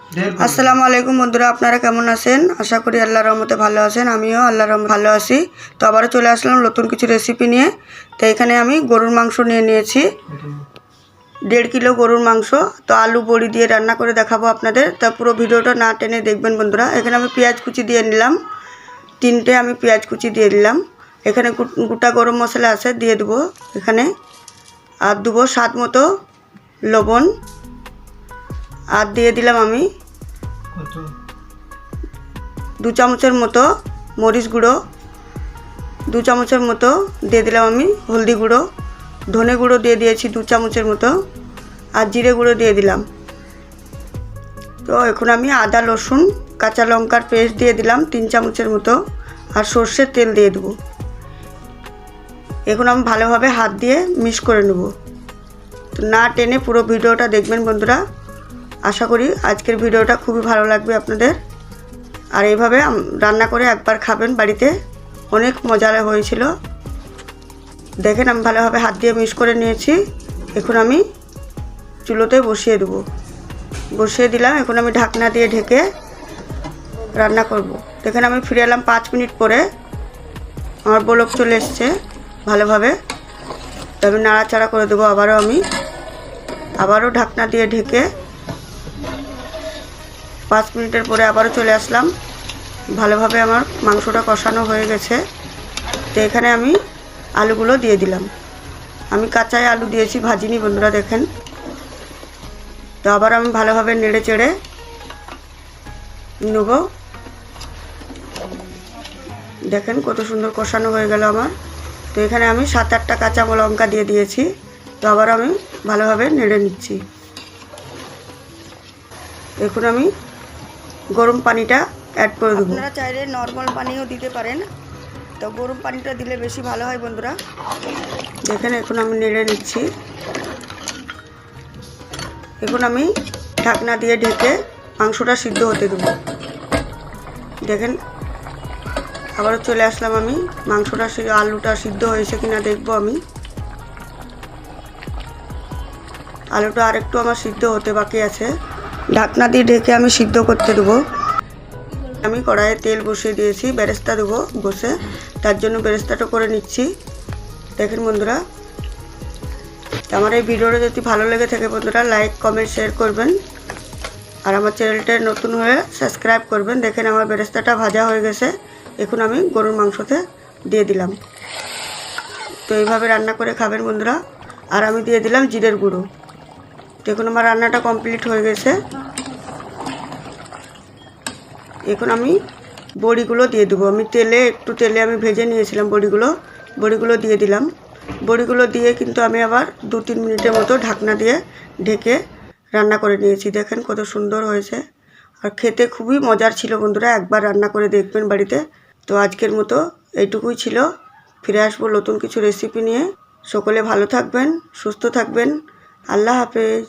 আসসালামু আলাইকুম বন্ধুরা, আপনারা কেমন আছেন? আশা করি আল্লাহর রহমতে ভালো আছেন। আমিও আল্লাহর রহমতে ভালো আছি। তো আবারও চলে আসলাম নতুন কিছু রেসিপি নিয়ে। তো এখানে আমি গরুর মাংস নিয়ে নিয়েছি, 1.5 কিলো গরুর মাংস। তো আলু বড়ি দিয়ে রান্না করে দেখাবো আপনাদের। তা পুরো ভিডিওটা না টেনে দেখবেন বন্ধুরা। এখানে আমি পেঁয়াজ কুচি দিয়ে নিলাম, 3টে আমি পেঁয়াজ কুচি দিয়ে দিলাম। এখানে গোটা গরম মশলা আছে, দিয়ে দেবো এখানে। আর দেবো স্বাদ মতো লবণ। আর দিয়ে দিলাম আমি 2 চামচের মতো মরিচ গুঁড়ো, 2 চামচের মতো দিয়ে দিলাম আমি হলদি গুঁড়ো, ধনে গুঁড়ো দিয়ে দিয়েছি 2 চামচের মতো, আর জিরে গুঁড়ো দিয়ে দিলাম। তো এখন আমি আদা রসুন কাঁচা লঙ্কার পেস্ট দিয়ে দিলাম 3 চামচের মতো, আর সর্ষের তেল দিয়ে দেবো। এখন আমি ভালোভাবে হাত দিয়ে মিক্স করে নেব। তো না টেনে পুরো ভিডিওটা দেখবেন বন্ধুরা। আশা করি আজকের ভিডিওটা খুবই ভালো লাগবে আপনাদের। আর এইভাবে রান্না করে একবার খাবেন বাড়িতে, অনেক মজা হয়েছিল। দেখেন আমি ভালোভাবে হাত দিয়ে মিক্স করে নিয়েছি। এখন আমি চুলোতে বসিয়ে দেবো, বসিয়ে দিলাম। এখন আমি ঢাকনা দিয়ে ঢেকে রান্না করব। দেখেন আমি ফিরে এলাম 5 মিনিট পরে, আমার বলক চলে এসছে ভালোভাবে। তো আমি নাড়াচাড়া করে দেবো আবারও ঢাকনা দিয়ে ঢেকে 5 মিনিটের পরে আবারও চলে আসলাম। ভালোভাবে আমার মাংসটা কষানো হয়ে গেছে। তো এখানে আমি আলুগুলো দিয়ে দিলাম। আমি কাঁচাই আলু দিয়েছি, ভাজিনি বন্ধুরা, দেখেন। তো আবার আমি ভালোভাবে নেড়ে চেড়ে নেব। দেখেন কত সুন্দর কষানো হয়ে গেল আমার। তো এখানে আমি 7-8টা কাঁচা লঙ্কা দিয়ে দিয়েছি। তো আবার আমি ভালোভাবে নেড়ে নিচ্ছি। এখন আমি গরম পানিটা অ্যাড করে দেবো। আপনারা চাইলে নর্মাল পানিও দিতে পারেন, তো গরম পানিটা দিলে বেশি ভালো হয় বন্ধুরা। দেখেন এখন আমি নেড়ে নিচ্ছি। এখন আমি ঢাকনা দিয়ে ঢেকে মাংসটা সিদ্ধ হতে দেবো। দেখেন আবারও চলে আসলাম আমি। মাংসটা আলুটা সিদ্ধ হয়েছে কিনা দেখবো আমি। আলুটা আরেকটু আমার সিদ্ধ হতে বাকি আছে। ঢাকনা দিয়ে ঢেকে আমি সিদ্ধ করতে দেবো। আমি কড়াইয়ে তেল বসিয়ে দিয়েছি, বেরেস্তা দেবো বসে, তার জন্য বেরেস্তাটা করে নিচ্ছি। দেখেন বন্ধুরা, আমার এই ভিডিওটা যদি ভালো লেগে থাকে বন্ধুরা, লাইক কমেন্ট শেয়ার করবেন। আর আমার চ্যানেলটা নতুন হয়ে সাবস্ক্রাইব করবেন। দেখেন আমার বেরেস্তাটা ভাজা হয়ে গেছে। এখন আমি গরুর মাংসতে দিয়ে দিলাম। তো এইভাবে রান্না করে খাবেন বন্ধুরা। আর আমি দিয়ে দিলাম জিরের গুঁড়ো। দেখুন আমার রান্নাটা কমপ্লিট হয়ে গেছে। এখন আমি বড়িগুলো দিয়ে দেবো। আমি একটু তেলে আমি ভেজে নিয়েছিলাম বড়িগুলো দিয়ে দিলাম। বড়িগুলো দিয়ে কিন্তু আমি আবার 2-3 মিনিটের মতো ঢাকনা দিয়ে ঢেকে রান্না করে নিয়েছি। দেখেন কত সুন্দর হয়েছে, আর খেতে খুবই মজার ছিল বন্ধুরা। একবার রান্না করে দেখবেন বাড়িতে। তো আজকের মতো এইটুকুই ছিল। ফিরে আসবো নতুন কিছু রেসিপি নিয়ে। সকলে ভালো থাকবেন, সুস্থ থাকবেন। আল্লাহ হাফেজ।